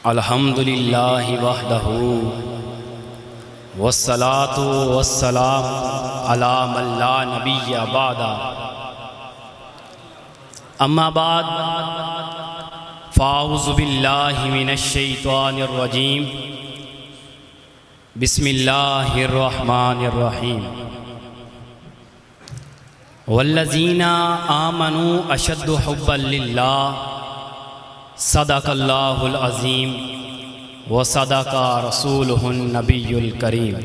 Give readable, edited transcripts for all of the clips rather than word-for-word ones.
الحمدللہ وحدہ والصلاة والسلام علی من لا نبی بعد اما بعد فاعوذ باللہ من الشیطان الرجیم بسم اللہ الرحمن الرحیم والذین آمنوا اشد حبا للہ صدق اللہ العظیم وصدق رسولہ النبی الکریم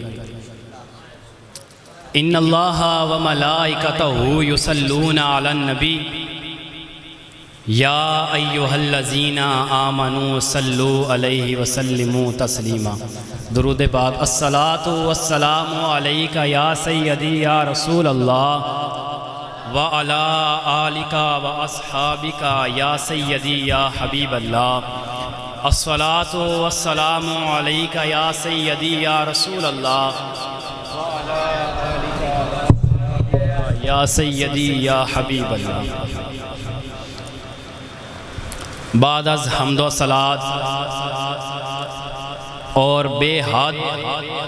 ان اللہ وملائکتہ یصلون علی النبی یا ایہا الذین آمنوا صلوا علیہ وسلموا تسلیما۔ درود پاک۔ الصلاۃ والسلام علیک یا سیدی یا رسول اللہ وعلی آلک واصحابک یا سیدی یا حبیب اللہ۔ الصلاۃ والسلام علیک یا سیدی یا رسول اللہ وعلی آلک واصحابک یا سیدی یا حبیب اللہ۔ بعد از حمد و صلات اور بے حد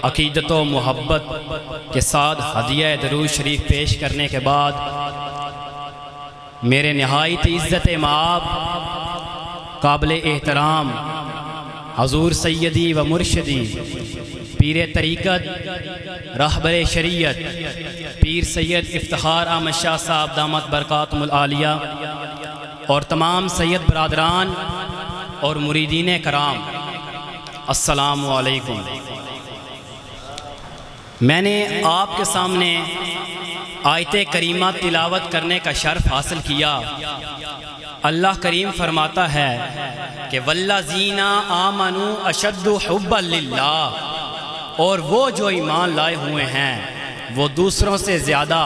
عقیدت و محبت کے ساتھ ہدیہ درود شریف پیش کرنے کے بعد میرے نہایت عزت مآب قابل احترام حضور سیدی و مرشدی پیر طریقت رہبر شریعت پیر سید افتخار احمد شاہ صاحب دامت برکاتہم العالیہ اور تمام سید برادران اور مریدین کرام، السلام علیکم۔ میں نے آپ کے سامنے آیت کریمہ تلاوت کرنے کا شرف حاصل کیا۔ اللہ کریم فرماتا ہے کہ والذین آمنوا اشد حبا للہ، اور وہ جو ایمان لائے ہوئے ہیں وہ دوسروں سے زیادہ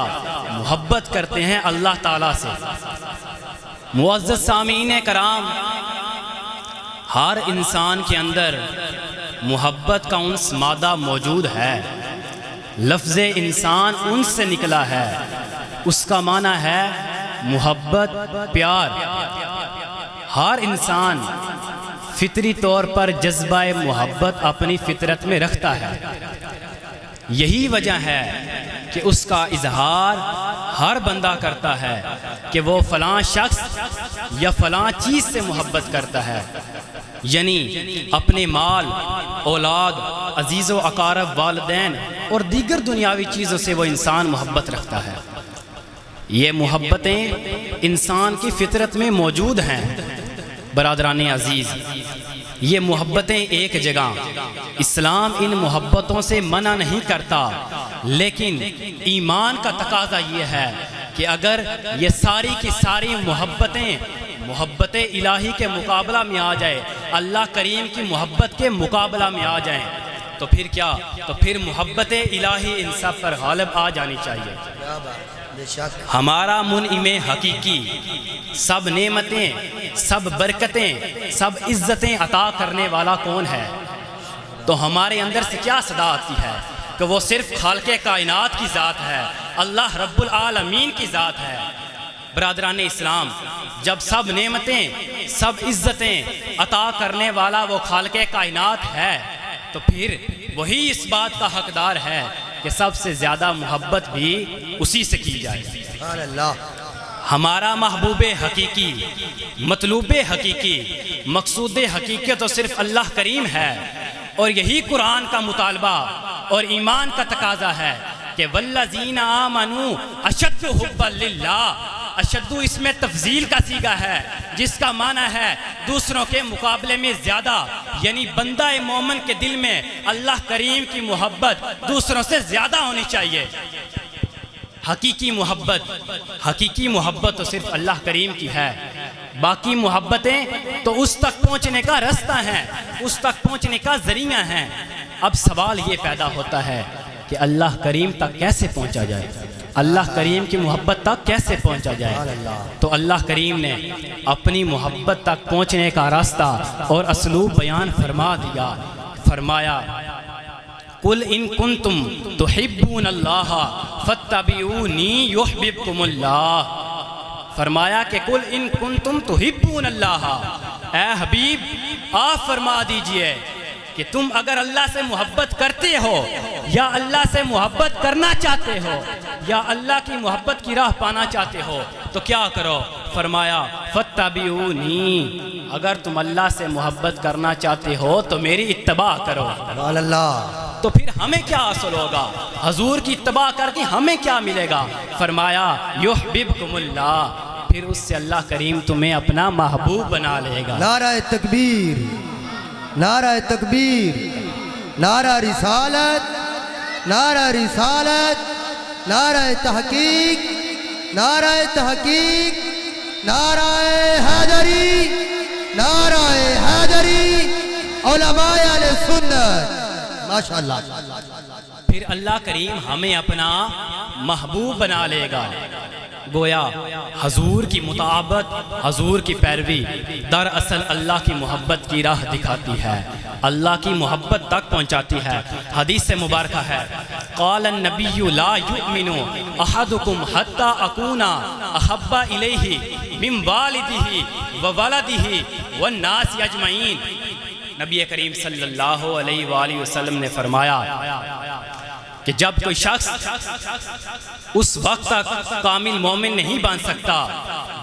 محبت کرتے ہیں اللہ تعالیٰ سے۔ معزز سامعین کرام، ہر انسان کے اندر محبت کا انس مادہ موجود ہے۔ لفظ انسان انس سے نکلا ہے، اس کا معنی ہے محبت، پیار۔ ہر انسان فطری طور پر جذبہ محبت اپنی فطرت میں رکھتا ہے۔ یہی وجہ ہے کہ اس کا اظہار ہر بندہ کرتا ہے کہ وہ فلاں شخص یا فلاں چیز سے محبت کرتا ہے، یعنی اپنے مال، اولاد، عزیز و اقارب، والدین اور دیگر دنیاوی چیزوں سے وہ انسان محبت رکھتا ہے۔ یہ محبتیں انسان کی فطرت میں موجود ہیں۔ برادران عزیز، یہ محبتیں ایک جگہ، اسلام ان محبتوں سے منع نہیں کرتا، لیکن ایمان کا تقاضا یہ ہے کہ اگر یہ ساری کی ساری محبت الہی کے مقابلہ میں آ جائے، اللہ کریم کی محبت کے مقابلہ میں آ جائیں، تو پھر کیا؟ تو پھر محبت الہی ان سب پر غالب آ جانی چاہیے۔ ہمارا منعم حقیقی سب نعمتیں، سب برکتیں، سب عزتیں عطا کرنے والا کون ہے؟ تو ہمارے اندر سے کیا صدا آتی ہے کہ وہ صرف خالق کائنات کی ذات ہے، اللہ رب العالمین کی ذات ہے۔ برادران اسلام، جب سب نعمتیں، سب عزتیں عطا کرنے والا وہ خالق کائنات ہے، تو پھر وہی اس بات کا حقدار ہے کہ سب سے زیادہ محبت بھی اسی سے کی جائے۔ ہمارا محبوب حقیقی، مطلوب حقیقی، مقصود حقیقی تو صرف اللہ کریم ہے، اور یہی قرآن کا مطالبہ اور ایمان کا تقاضا ہے کہ والذین آمنوا اشد حبا للہ۔ اشد اس میں تفضیل کا صیغہ ہے، جس کا معنی ہے دوسروں کے مقابلے میں زیادہ، یعنی بندہ مومن کے دل میں اللہ کریم کی محبت دوسروں سے زیادہ ہونی چاہیے۔ حقیقی محبت تو صرف اللہ کریم کی ہے، باقی محبتیں تو اس تک پہنچنے کا رستہ ہیں، اس تک پہنچنے کا ذریعہ ہیں۔ اب سوال یہ پیدا ہوتا ہے کہ اللہ کریم تک کیسے پہنچا جائے، اللہ کریم کی محبت تک کیسے پہنچا جائے؟ تو اللہ کریم نے اپنی محبت تک پہنچنے کا راستہ اور اسلوب بیان فرما دیا۔ فرمایا قل ان کنتم تحبون اللہ فاتبعونی یحببکم اللہ۔ فرمایا کہ قل ان کنتم تحبون اللہ، اے حبیب آپ فرما دیجئے کہ تم اگر اللہ سے محبت کرتے ہو یا اللہ سے محبت کرنا چاہتے ہو یا اللہ کی محبت کی راہ پانا چاہتے ہو تو کیا کرو؟ فرمایا فاتبعونی، اگر تم اللہ سے محبت کرنا چاہتے ہو تو میری اتباع کرو۔ اللہ، تو پھر ہمیں کیا حاصل ہوگا؟ حضور کی اتباع کر کے ہمیں کیا ملے گا؟ فرمایا یحببکم اللہ، پھر اس سے اللہ کریم تمہیں اپنا محبوب بنا لے گا۔ نعرہ تکبیر، نعرہ تکبیر، نعرہ رسالت، نعرہ رسالت، نعرہ تحقیق، نعرہ تحقیق، نعرہ حیدری، نعرہ حیدری، علماء اہل سنت، ماشاءاللہ۔ پھر اللہ کریم ہمیں اپنا محبوب بنا لے گا۔ گویا حضور کی مطابقت، حضور کی پیروی دراصل اللہ کی محبت کی راہ دکھاتی ہے، اللہ کی محبت تک پہنچاتی ہے۔ حدیث سے مبارکہ ہے قال النبی لا یؤمن احدکم حتی اکونا احب الیہ من والدہ وولدہ والناس اجمعین۔ نبی کریم صلی اللہ علیہ وآلہ وسلم نے فرمایا کہ جب کوئی شخص اس وقت تک کامل مومن نہیں بن سکتا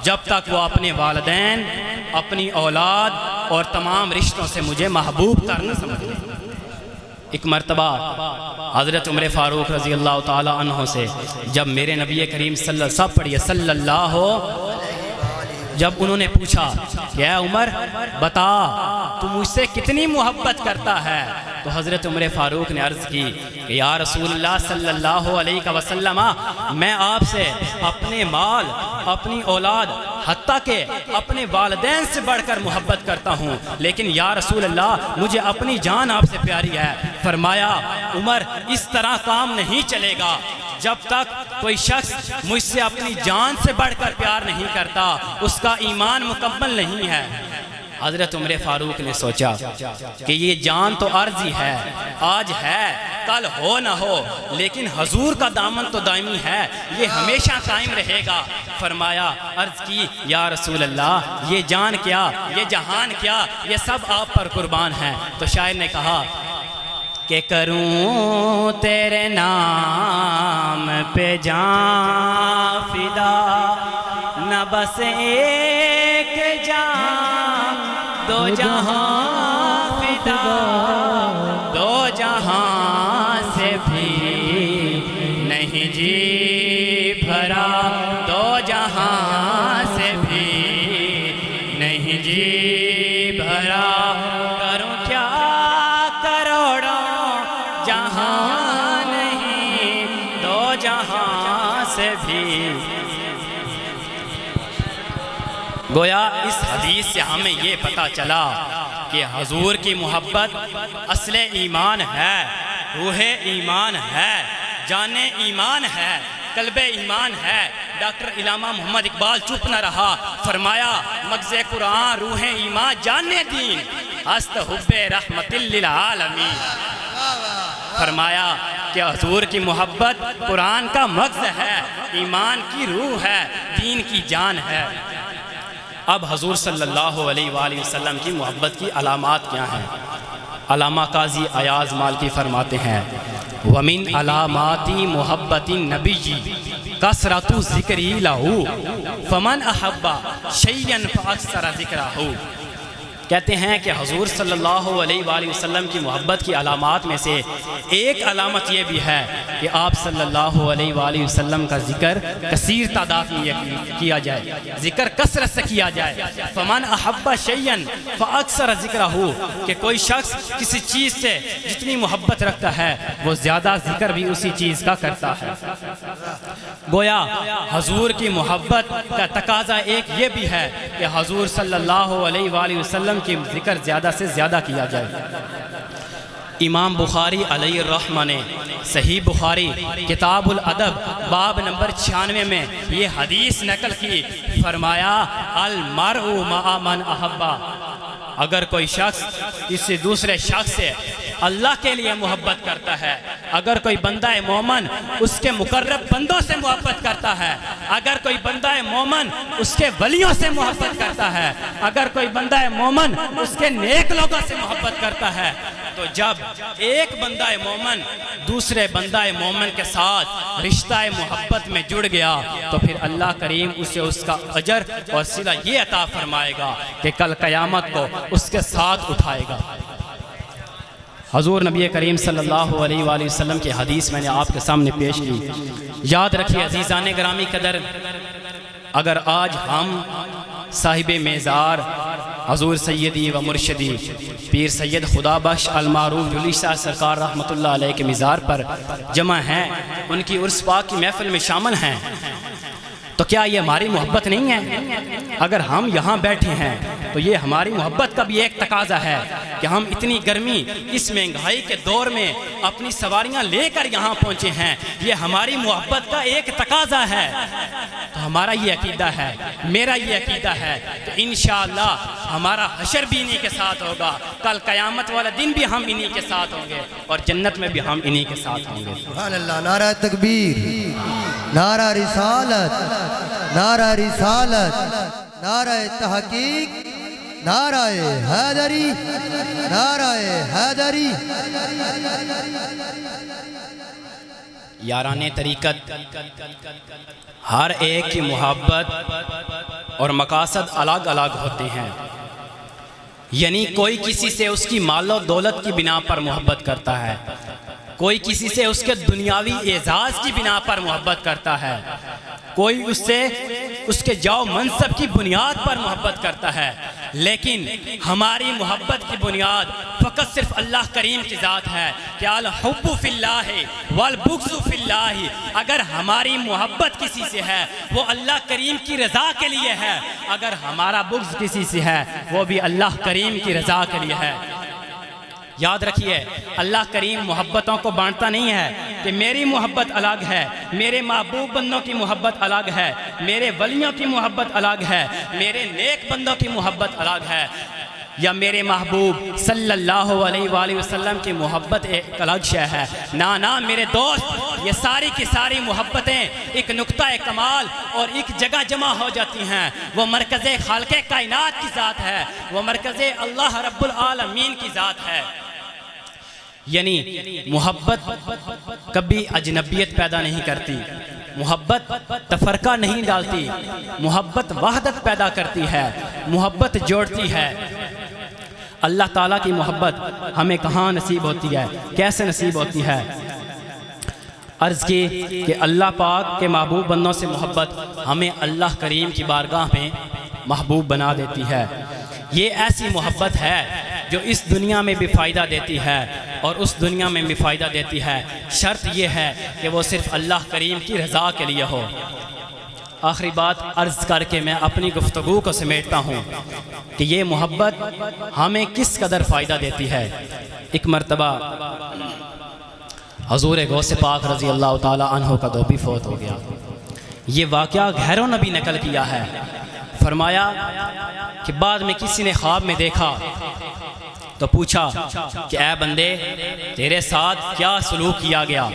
جب تک وہ اپنے والدین، اپنی اولاد اور تمام رشتوں سے مجھے محبوب کر نہ سمجھے۔ ایک مرتبہ حضرت عمر فاروق رضی اللہ تعالی عنہ سے جب میرے نبی کریم صلی اللہ جب انہوں نے پوچھا کہ اے عمر بتا تو مجھ سے کتنی محبت کرتا ہے، تو حضرت عمر فاروق نے عرض کی کہ یا رسول اللہ صلی اللہ علیہ وسلم، میں آپ سے اپنے مال، اپنی اولاد، حتیٰ کہ اپنے والدین سے بڑھ کر محبت کرتا ہوں، لیکن یا رسول اللہ مجھے اپنی جان آپ سے پیاری ہے۔ فرمایا عمر اس طرح کام نہیں چلے گا، جب تک کوئی شخص مجھ سے اپنی جان سے بڑھ کر پیار نہیں کرتا اس کا ایمان مکمل نہیں ہے۔ حضرت عمر فاروق نے سوچا کہ یہ جان تو عارضی ہے، آج ہے کل ہو نہ ہو، لیکن حضور کا دامن تو دائمی ہے، یہ ہمیشہ قائم رہے گا۔ فرمایا عرض کی یا رسول اللہ یہ جان کیا، یہ جہان کیا، یہ سب آپ پر قربان ہیں۔ تو شاعر نے کہا کہ کروں تیرے نام پہ جان فدا، نہ بس ایک جان دو جہاں فدا، دو جہاں سے بھی نہیں جی بھرا، دو جہاں سے بھی نہیں جی بھرا، کروں کیا کروڑوں جہاں نہیں، دو جہاں سے بھی۔ گویا اس حدیث سے ہمیں یہ پتہ چلا کہ حضور کی محبت اصل ایمان ہے، روح ایمان ہے، جان ایمان ہے، قلب ایمان ہے۔ ڈاکٹر علامہ محمد اقبال چپ نہ رہا، فرمایا مغز قرآن روح ایمان جان دین، است حب رحمت للعالمین۔ فرمایا کہ حضور کی محبت قرآن کا مغز ہے، ایمان کی روح ہے، دین کی جان ہے۔ اب حضور صلی اللہ علیہ وآلہ وسلم کی محبت کی علامات کیا ہیں؟ علامہ قاضی ایاز مالکی فرماتے ہیں وَمِنْ عَلَامَاتِ مُحَبَّةِ النَّبِيِّ کثرۃ ذکری لہو فمن احب شیئا فاکثر ذکرہ۔ کہتے ہیں کہ حضور صلی اللہ علیہ وآلہ وسلم کی محبت کی علامات میں سے ایک علامت یہ بھی ہے کہ آپ صلی اللہ علیہ وآلہ وسلم کا ذکر کثیر تعداد میں کیا جائے، ذکر کثرت سے کیا جائے۔ فمن احب شیئا فاکثر ذکرہ، کہ کوئی شخص کسی چیز سے جتنی محبت رکھتا ہے وہ زیادہ ذکر بھی اسی چیز کا کرتا ہے۔ گویا حضور کی محبت کا تقاضا ایک یہ بھی ہے کہ حضور صلی اللہ علیہ وآلہ وسلم کی ذکر زیادہ سے زیادہ کیا جائے۔ امام بخاری علیہ الرحمہ نے صحیح بخاری کتاب الادب باب نمبر 96 میں یہ حدیث نقل کی، فرمایا المرء مع من احبہ، اگر کوئی شخص کسی دوسرے شخص سے اللہ کے لیے محبت کرتا ہے، اگر کوئی بندہ مومن اس کے مقرب بندوں سے محبت کرتا ہے، اگر کوئی بندہ مومن اس کے ولیوں سے محبت کرتا ہے، اگر کوئی بندہ مومن اس کے نیک لوگوں سے محبت کرتا ہے، تو جب ایک بندہ مومن دوسرے بندہ مومن کے ساتھ رشتہ محبت میں جڑ گیا تو پھر اللہ کریم اسے اس کا اجر اور صلہ یہ عطا فرمائے گا کہ کل قیامت کو اس کے ساتھ اٹھائے گا۔ حضور نبی کریم صلی اللہ علیہ وآلہ وسلم کی حدیث میں نے آپ کے سامنے پیش کی۔ یاد رکھیے عزیزان گرامی قدر، اگر آج ہم صاحب میزار حضور سیدی و مرشدی پیر سید خدا بخش المعروف جلی شاہ سرکار رحمت اللہ علیہ کے مزار پر جمع ہیں، ان کی عرس پاک کی محفل میں شامل ہیں، تو کیا یہ ہماری محبت نہیں ہے؟ اگر ہم یہاں بیٹھے ہیں تو یہ ہماری محبت کا بھی ایک تقاضا ہے کہ ہم اتنی گرمی اس مہنگائی کے دور میں اپنی سواریاں لے کر یہاں پہنچے ہیں، یہ ہماری محبت کا ایک تقاضا ہے۔ تو ہمارا یہ عقیدہ ہے، میرا یہ عقیدہ ہے کہ انشاءاللہ ہمارا حشر بھی انہی کے ساتھ ہوگا، کل قیامت والا دن بھی ہم انہی کے ساتھ ہوں گے، اور جنت میں بھی ہم انہی کے ساتھ ہوں گے۔ سبحان اللہ، نعرہ تکبیر، نعرہ رسالت، نعرہ رسالت، نعرہ تحقیق، نعرہ حیدری، نعرہ حیدری۔ یاران طریقت، ہر ایک کی محبت اور مقاصد الگ الگ ہوتے ہیں، یعنی کوئی کسی سے اس کی مال و دولت کی بنا پر محبت کرتا ہے، کوئی کسی سے اس کے دنیاوی اعزاز کی بنا پر محبت کرتا ہے، کوئی اس سے اس کے جاؤ منصب کی بنیاد پر محبت کرتا ہے، لیکن ہماری محبت کی بنیاد فقط صرف اللہ کریم کی ذات ہے کہ الحب فی اللہ والبغض فی اللہ۔ اگر ہماری محبت کسی سے ہے وہ اللہ کریم کی رضا کے لیے ہے، اگر ہمارا بغض کسی سے ہے وہ بھی اللہ کریم کی رضا کے لیے ہے۔ یاد رکھیے اللہ کریم محبتوں کو بانٹتا نہیں ہے کہ میری محبت الگ ہے، میرے محبوب بندوں کی محبت الگ ہے، میرے ولیوں کی محبت الگ ہے، میرے نیک بندوں کی محبت الگ ہے، یا میرے محبوب صلی اللہ علیہ وآلہ وسلم کی محبت ایک الگ شے ہے۔ نا میرے دوست، یہ ساری کی ساری محبتیں ایک نقطہ کمال اور ایک جگہ جمع ہو جاتی ہیں، وہ مرکز خالق کائنات کی ذات ہے، وہ مرکز اللہ رب العالمین کی ذات ہے۔ یعنی محبت کبھی اجنبیت پیدا نہیں کرتی، محبت تفرقہ نہیں ڈالتی، محبت وحدت پیدا کرتی ہے، محبت جوڑتی ہے۔ اللہ تعالیٰ کی محبت ہمیں کہاں نصیب ہوتی ہے، کیسے نصیب ہوتی ہے؟ عرض کی کہ اللہ پاک کے محبوب بندوں سے محبت ہمیں اللہ کریم کی بارگاہ میں محبوب بنا دیتی ہے۔ یہ ایسی محبت ہے جو اس دنیا میں بھی فائدہ دیتی ہے اور اس دنیا میں بھی فائدہ دیتی ہے، شرط یہ ہے کہ وہ صرف اللہ کریم کی رضا کے لیے ہو۔ آخری بات عرض کر کے میں اپنی گفتگو کو سمیٹتا ہوں کہ یہ محبت ہمیں کس قدر فائدہ دیتی ہے۔ ایک مرتبہ حضور غوث پاک رضی اللہ تعالی عنہ کا دو بھی فوت ہو گیا۔ یہ واقعہ غیروں نے بھی نقل کیا ہے۔ فرمایا کہ بعد میں کسی نے خواب میں دیکھا تو پوچھا کہ اے بندے تیرے ساتھ کیا سلوک کیا گیا،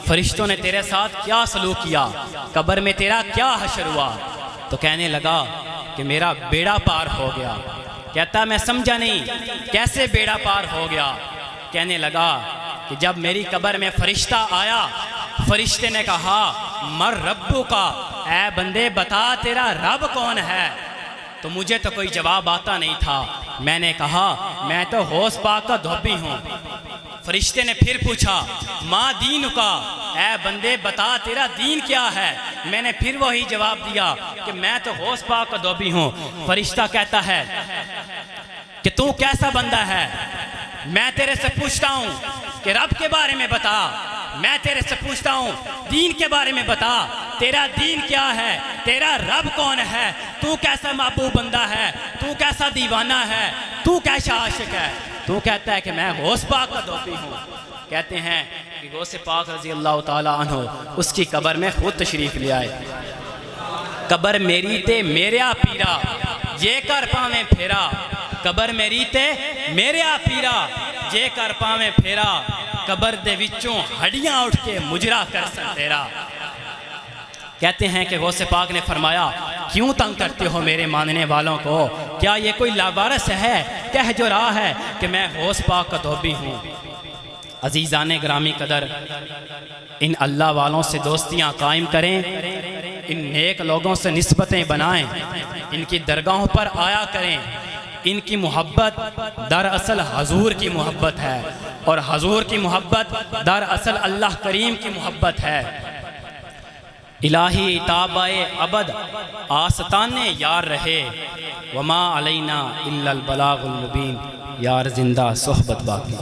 فرشتوں نے تیرے ساتھ کیا سلوک کیا، قبر میں تیرا کیا حشر ہوا؟ تو کہنے لگا کہ میرا بیڑا پار ہو گیا۔ کہتا میں سمجھا نہیں، کیسے بیڑا پار ہو گیا؟ کہنے لگا کہ جب میری قبر میں فرشتہ آیا، فرشتے نے کہا مر ربو کا، اے بندے بتا تیرا رب کون ہے؟ تو مجھے تو کوئی جواب آتا نہیں تھا، میں نے کہا میں تو غوث پاک کا دھوبی ہوں۔ فرشتے نے پھر پوچھا ما دین کا، اے بندے بتا تیرا دین کیا ہے؟ میں نے پھر وہی جواب دیا کہ میں تو غوث پاک کا دھوبی ہوں۔ فرشتہ کہتا ہے کہ تو کیسا بندہ ہے؟ میں تیرے سے پوچھتا ہوں کہ رب کے بارے میں بتا، میں تیرے سے پوچھتا ہوں دین کے بارے میں بتا، تیرا دین کیا ہے، تیرا رب کون ہے، تو کیسا محبوب بندہ ہے، تو کیسا دیوانہ ہے، تو کیسا عاشق ہے؟ تو کہتا ہے کہ میں غوث پاک کا دھوبی ہوں۔ کہتے ہیں کہ غوث پاک رضی اللہ تعالی عنہ اس کی قبر میں خود تشریف لے آئے۔ قبر میری تے میرا پیرا، یہ کر پاویں پھیرا، قبر میری تے میرے آ پیرا جے کر پاویں پھیرا قبر دے وچوں ہڈیاں اٹھ کے مجرا کر سن تیرا۔ کہتے ہیں کہ غوث پاک نے فرمایا کیوں تنگ کرتے ہو میرے ماننے والوں کو، کیا یہ کوئی لاوارث ہے، کہہ جو رہا ہے کہ میں غوث پاک کا دھوبی ہوں۔ عزیزان گرامی قدر، ان اللہ والوں سے دوستیاں قائم کریں، ان نیک لوگوں سے نسبتیں بنائیں، ان کی درگاہوں پر آیا کریں۔ ان کی محبت دراصل حضور کی محبت ہے، اور حضور کی محبت دراصل اللہ کریم کی محبت ہے۔ الہی تابعِ ابد آستانے یار رہے، وما علینا الا البلاغ المبین، یار زندہ صحبت باقی۔